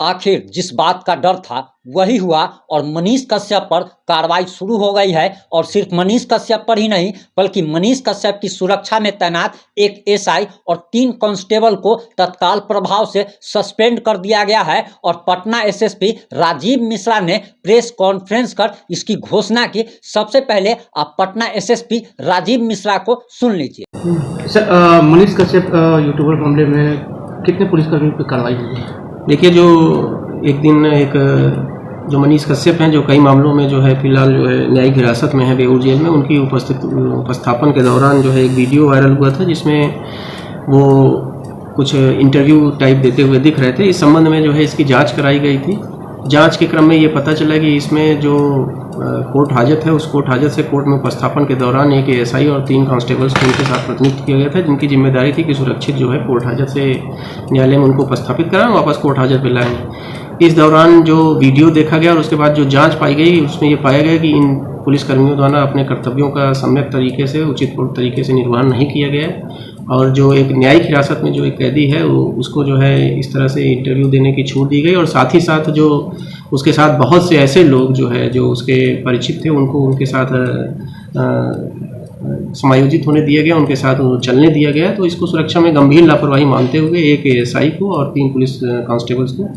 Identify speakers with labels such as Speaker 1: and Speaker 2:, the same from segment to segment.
Speaker 1: आखिर जिस बात का डर था वही हुआ और मनीष कश्यप पर कार्रवाई शुरू हो गई है। और सिर्फ मनीष कश्यप पर ही नहीं बल्कि मनीष कश्यप की सुरक्षा में तैनात एक एसआई और 3 कांस्टेबल को तत्काल प्रभाव से सस्पेंड कर दिया गया है। और पटना एसएसपी राजीव मिश्रा ने प्रेस कॉन्फ्रेंस कर इसकी घोषणा की। सबसे पहले आप पटना एसएसपी राजीव मिश्रा को सुन लीजिए।
Speaker 2: सर, मनीष कश्यप यूट्यूबर मामले में कितने पुलिसकर्मियों पर कार्रवाई हुई?
Speaker 3: देखिए, जो एक दिन जो मनीष कश्यप हैं, जो कई मामलों में जो है फिलहाल जो है न्यायिक हिरासत में है बेऊर जेल में, उनकी उपस्थापन के दौरान जो है एक वीडियो वायरल हुआ था जिसमें वो कुछ इंटरव्यू टाइप देते हुए दिख रहे थे। इस संबंध में जो है इसकी जांच कराई गई थी। जांच के क्रम में ये पता चला कि इसमें जो कोर्ट हाजत है, उस कोर्ट हाजत से कोर्ट में उपस्थापन के दौरान एक एएसआई और 3 कांस्टेबल्स को उनके साथ प्रतिनियुक्त किया गया था, जिनकी जिम्मेदारी थी कि सुरक्षित जो है कोर्ट हाजत से न्यायालय में उनको उपस्थापित कराएं, वापस कोर्ट हाजत में लाएं। इस दौरान जो वीडियो देखा गया और उसके बाद जो जाँच पाई गई, उसमें ये पाया गया कि इन पुलिसकर्मियों द्वारा अपने कर्तव्यों का सम्यक तरीके से, उचित तरीके से निर्वहन नहीं किया गया। और जो एक न्यायिक हिरासत में जो एक कैदी है, वो उसको जो है इस तरह से इंटरव्यू देने की छूट दी गई। और साथ ही साथ जो उसके साथ बहुत से ऐसे लोग जो है जो उसके परिचित थे, उनको उनके साथ समायोजित होने दिया गया, उनके साथ चलने दिया गया। तो इसको सुरक्षा में गंभीर लापरवाही मानते हुए एक एएसआई को और 3 पुलिस कांस्टेबल्स को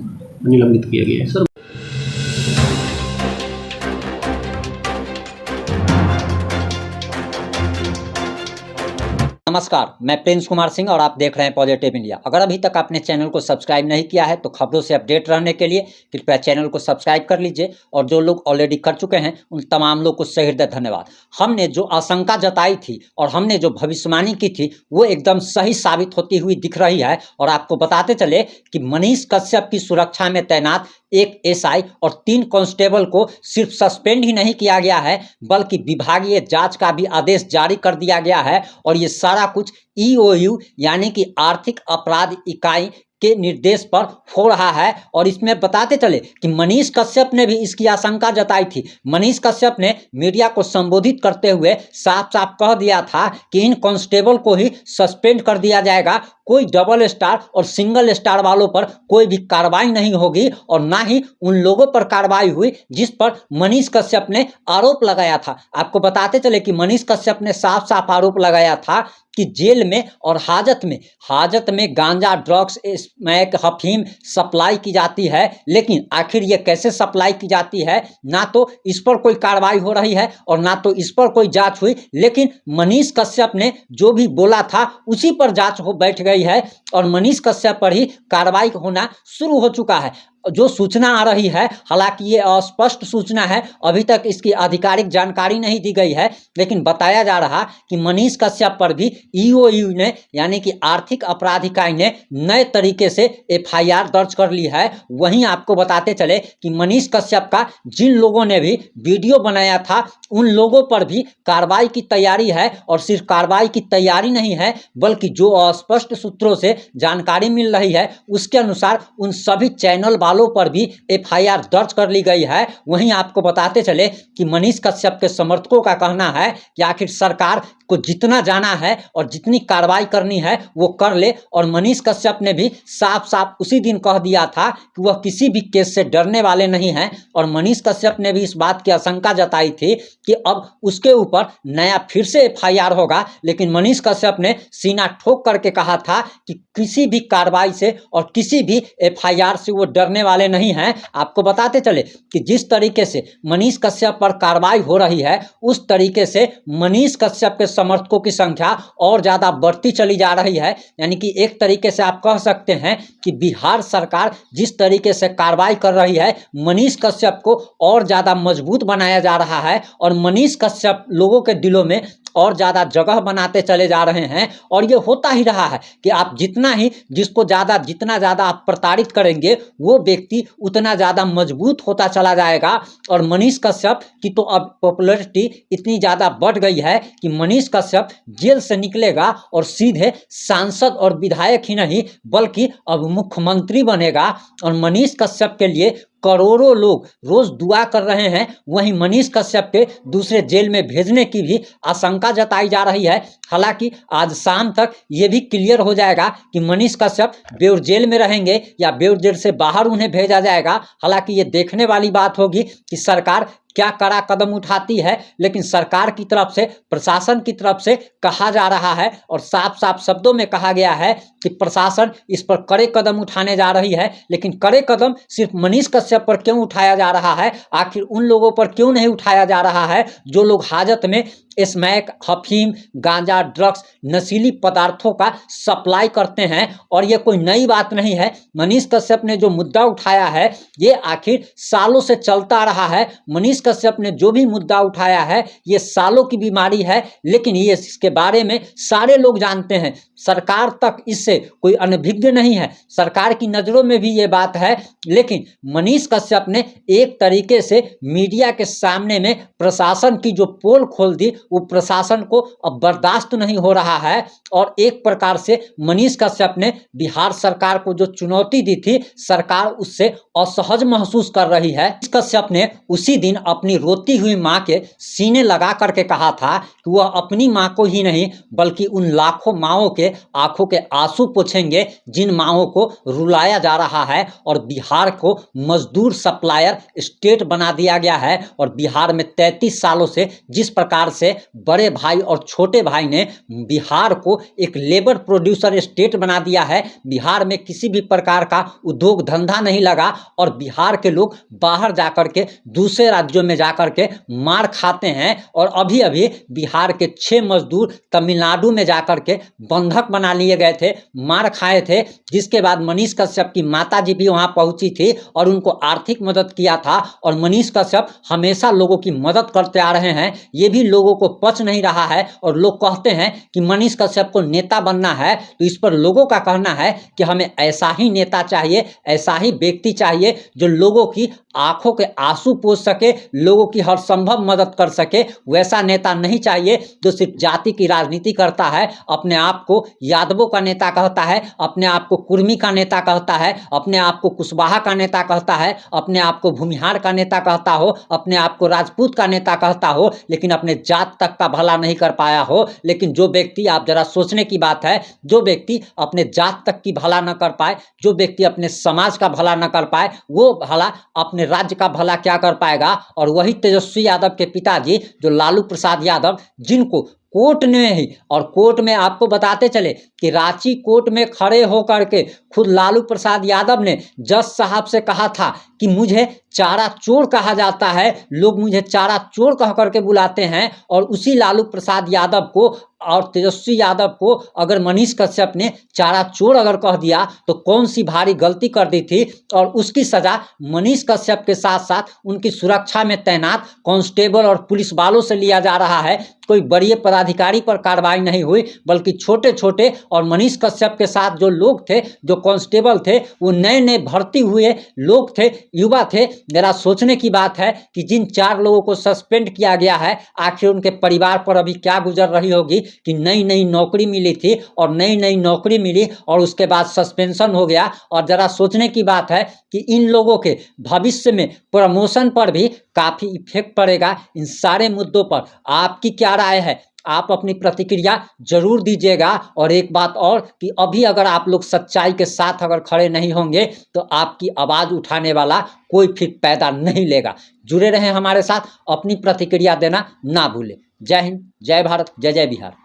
Speaker 3: निलंबित किया गया है।
Speaker 1: नमस्कार, मैं प्रिंस कुमार सिंह और आप देख रहे हैं पॉजिटिव इंडिया। अगर अभी तक आपने चैनल को सब्सक्राइब नहीं किया है तो खबरों से अपडेट रहने के लिए कृपया चैनल को सब्सक्राइब कर लीजिए। और जो लोग ऑलरेडी कर चुके हैं उन तमाम लोग को सहृदय धन्यवाद। हमने जो आशंका जताई थी और हमने जो भविष्यवाणी की थी वो एकदम सही साबित होती हुई दिख रही है। और आपको बताते चले कि मनीष कश्यप की सुरक्षा में तैनात एक एसआई और 3 कांस्टेबल को सिर्फ सस्पेंड ही नहीं किया गया है बल्कि विभागीय जांच का भी आदेश जारी कर दिया गया है। और ये सारा कुछ ईओयू यानी कि आर्थिक अपराध इकाई के निर्देश पर हो रहा है। और इसमें बताते चले कि मनीष कश्यप ने भी इसकी आशंका जताई थी। मनीष कश्यप ने मीडिया को संबोधित करते हुए साफ साफ कह दिया था कि इन कांस्टेबल को ही सस्पेंड कर दिया जाएगा, कोई डबल स्टार और सिंगल स्टार वालों पर कोई भी कार्रवाई नहीं होगी। और ना ही उन लोगों पर कार्रवाई हुई जिस पर मनीष कश्यप ने आरोप लगाया था। आपको बताते चले कि मनीष कश्यप ने साफ साफ आरोप लगाया था कि जेल में और हाजत में गांजा, ड्रग्स, स्मैक, अफीम सप्लाई की जाती है। लेकिन आखिर ये कैसे सप्लाई की जाती है, ना तो इस पर कोई कार्रवाई हो रही है और ना तो इस पर कोई जांच हुई। लेकिन मनीष कश्यप ने जो भी बोला था उसी पर जांच हो बैठ गई है और मनीष कश्यप पर ही कार्रवाई होना शुरू हो चुका है। जो सूचना आ रही है, हालांकि ये अस्पष्ट सूचना है, अभी तक इसकी आधिकारिक जानकारी नहीं दी गई है, लेकिन बताया जा रहा कि मनीष कश्यप पर भी ईओयू ने यानी कि आर्थिक अपराध इकाई ने नए तरीके से एफआईआर दर्ज कर ली है। वहीं आपको बताते चले कि मनीष कश्यप का जिन लोगों ने भी वीडियो बनाया था उन लोगों पर भी कार्रवाई की तैयारी है। और सिर्फ कार्रवाई की तैयारी नहीं है बल्कि जो अस्पष्ट सूत्रों से जानकारी मिल रही है उसके अनुसार उन सभी चैनल वालों पर भी एफआईआर दर्ज कर ली गई है। वहीं आपको बताते चले कि मनीष कश्यप के समर्थकों का कहना है कि आखिर सरकार को जितना जाना है और जितनी कार्रवाई करनी है वो कर ले। और मनीष कश्यप ने भी साफ साफ उसी दिन कह दिया था कि वह किसी भी केस से डरने वाले नहीं हैं। और मनीष कश्यप ने भी इस बात की आशंका जताई थी कि अब उसके ऊपर नया फिर से एफआईआर होगा। लेकिन मनीष कश्यप ने सीना ठोक करके कहा था कि किसी भी कार्रवाई से और किसी भी एफआईआर से वो डरने वाले नहीं हैं। आपको बताते चले कि जिस तरीके से मनीष कश्यप पर कार्रवाई हो रही है उस तरीके से मनीष कश्यप के समर्थकों की संख्या और ज़्यादा बढ़ती चली जा रही है। यानी कि एक तरीके से आप कह सकते हैं कि बिहार सरकार जिस तरीके से कार्रवाई कर रही है मनीष कश्यप को और ज़्यादा मजबूत बनाया जा रहा है और मनीष कश्यप लोगों के दिलों में और ज़्यादा जगह बनाते चले जा रहे हैं। और ये होता ही रहा है कि आप जितना ज़्यादा आप प्रताड़ित करेंगे वो व्यक्ति उतना ज़्यादा मजबूत होता चला जाएगा। और मनीष कश्यप की तो अब पॉपुलैरिटी इतनी ज़्यादा बढ़ गई है कि मनीष कश्यप जेल से निकलेगा और सीधे सांसद और विधायक ही नहीं बल्कि अब मुख्यमंत्री बनेगा। और मनीष कश्यप के लिए करोड़ों लोग रोज दुआ कर रहे हैं, वहीं मनीष कश्यप के दूसरे जेल में भेजने की भी आशंका जताई जा रही है। हालांकि आज शाम तक ये भी क्लियर हो जाएगा कि मनीष कश्यप बेऊर जेल में रहेंगे या बेऊर जेल से बाहर उन्हें भेजा जाएगा। हालांकि ये देखने वाली बात होगी कि सरकार क्या कड़ा कदम उठाती है, लेकिन सरकार की तरफ से, प्रशासन की तरफ से कहा जा रहा है और साफ साफ शब्दों में कहा गया है कि प्रशासन इस पर कड़े कदम उठाने जा रही है। लेकिन कड़े कदम सिर्फ मनीष कश्यप पर क्यों उठाया जा रहा है, आखिर उन लोगों पर क्यों नहीं उठाया जा रहा है जो लोग हाजत में स्मैक, अफीम, गांजा, ड्रग्स, नशीली पदार्थों का सप्लाई करते हैं। और ये कोई नई बात नहीं है। मनीष कश्यप ने जो मुद्दा उठाया है ये आखिर सालों से चलता रहा है। मनीष कश्यप ने जो भी मुद्दा उठाया है ये सालों की बीमारी है, लेकिन ये इसके बारे में सारे लोग जानते हैं। सरकार तक इससे कोई अनभिज्ञ नहीं है, सरकार की नज़रों में भी ये बात है। लेकिन मनीष कश्यप ने एक तरीके से मीडिया के सामने में प्रशासन की जो पोल खोल दी, वो प्रशासन को अब बर्दाश्त नहीं हो रहा है। और एक प्रकार से मनीष कश्यप ने बिहार सरकार को जो चुनौती दी थी, सरकार उससे असहज महसूस कर रही है। मनीष कश्यप ने उसी दिन अपनी रोती हुई मां के सीने लगा करके कहा था कि वह अपनी मां को ही नहीं बल्कि उन लाखों माओं के आंखों के आंसू पोंछेंगे जिन माओं को रुलाया जा रहा है। और बिहार को मजदूर सप्लायर स्टेट बना दिया गया है। और बिहार में 33 सालों से जिस प्रकार से बड़े भाई और छोटे भाई ने बिहार को एक लेबर प्रोड्यूसर स्टेट बना दिया है, बिहार में किसी भी प्रकार का उद्योग धंधा नहीं लगा और बिहार के लोग बाहर जाकर के दूसरे राज्यों में जाकर के मार खाते हैं। और अभी अभी बिहार के 6 मजदूर तमिलनाडु में जाकर के बंधक बना लिए गए थे, मार खाए थे, जिसके बाद मनीष कश्यप की माता जी भी वहां पहुंची थी और उनको आर्थिक मदद किया था। और मनीष कश्यप हमेशा लोगों की मदद करते आ रहे हैं, ये भी लोगों को पच नहीं रहा है। और लोग कहते हैं कि मनीष कश्यप को नेता बनना है, तो इस पर लोगों का कहना है कि हमें ऐसा ही नेता चाहिए, ऐसा ही व्यक्ति चाहिए जो लोगों की आंखों के आंसू पोंछ सके, लोगों की हर संभव मदद कर सके। वैसा नेता नहीं चाहिए जो सिर्फ जाति की राजनीति करता है, अपने आप को यादवों का नेता कहता है, अपने आप को कुर्मी का नेता कहता है, अपने आप को कुशवाहा का नेता कहता है, अपने आप को भूमिहार का नेता कहता हो, अपने आप को राजपूत का नेता कहता हो, लेकिन अपने जात तक का भला नहीं कर पाया हो। लेकिन जो व्यक्ति, आप जरा सोचने की बात है, जो व्यक्ति अपने जात तक की भला न कर पाए, जो व्यक्ति अपने समाज का भला न कर पाए, वो भला अपने राज्य का भला क्या कर पाएगा। और वही तेजस्वी यादव के पिताजी जो लालू प्रसाद यादव, जिनको कोर्ट में ही, और कोर्ट में आपको बताते चले कि रांची कोर्ट में खड़े होकर के खुद लालू प्रसाद यादव ने जज साहब से कहा था कि मुझे चारा चोर कहा जाता है, लोग मुझे चारा चोर कह करके बुलाते हैं। और उसी लालू प्रसाद यादव को और तेजस्वी यादव को अगर मनीष कश्यप ने चारा चोर अगर कह दिया तो कौन सी भारी गलती कर दी थी। और उसकी सजा मनीष कश्यप के साथ साथ उनकी सुरक्षा में तैनात कांस्टेबल और पुलिस वालों से लिया जा रहा है। कोई बड़े पदाधिकारी पर कार्रवाई नहीं हुई, बल्कि छोटे छोटे और मनीष कश्यप के साथ जो लोग थे, जो कांस्टेबल थे, वो नए नए भर्ती हुए लोग थे, युवा थे। मेरा सोचने की बात है कि जिन 4 लोगों को सस्पेंड किया गया है, आखिर उनके परिवार पर अभी क्या गुजर रही होगी कि नई नई नौकरी मिली थी और नई नई नौकरी मिली और उसके बाद सस्पेंशन हो गया। और जरा सोचने की बात है कि इन लोगों के भविष्य में प्रमोशन पर भी काफ़ी इफेक्ट पड़ेगा। इन सारे मुद्दों पर आपकी क्या राय है? आप अपनी प्रतिक्रिया जरूर दीजिएगा। और एक बात और कि अभी अगर आप लोग सच्चाई के साथ अगर खड़े नहीं होंगे तो आपकी आवाज़ उठाने वाला कोई फिर पैदा नहीं लेगा। जुड़े रहें हमारे साथ, अपनी प्रतिक्रिया देना ना भूलें। जय हिंद, जय भारत, जय जय बिहार।